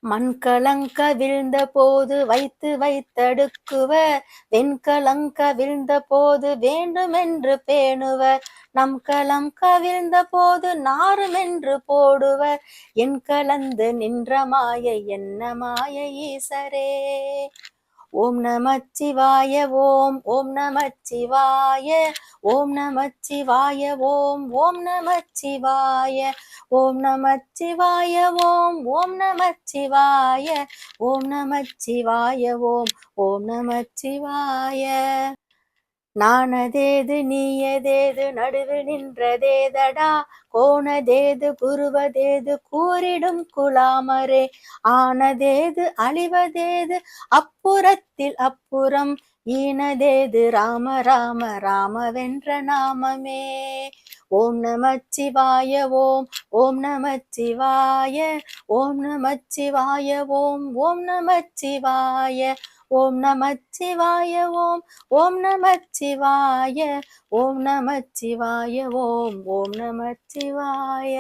மண்கலங்க விழுந்த போது வைத்து வைத்தடுக்குவர் வெண்கலங்க விழுந்த போது வேண்டுமென்று பேணுவர் நம் களம் கவிழ்ந்த போது நாருமென்று போடுவர் என் கலந்து நின்ற மாயை என்ன மாயை ஈசரே. ஓம் நமச்சிவாய ஓம் ஓம் நமச்சிவாய ஓம் நமச்சிவாய ஓம் ஓம் நமச்சிவாய ஓம் நமச்சிவாய ஓம் ஓம் நமச்சிவாய ஓம் நமச்சிவாய ஓம் ஓம் நமச்சிவாய. நானதேது நீயதேது நடுவில் நின்றதேதடா கோணதேது குருவதேது கூறிடும் குலாமரே ஆனதேது அழிவதேது அப்புறத்தில் அப்புறம் ஈனதேது ராம ராம ராமவென்ற நாமமே. ஓம் நமச்சிவாய ஓம் ஓம் நமச்சிவாய ஓம் நமச்சிவாய ஓம் ஓம் நமச்சிவாய ஓம் நமச்சிவாய ஓம் ஓம் நமச்சிவாய ஓம் நமச்சிவாய ஓம் ஓம் நமச்சிவாய.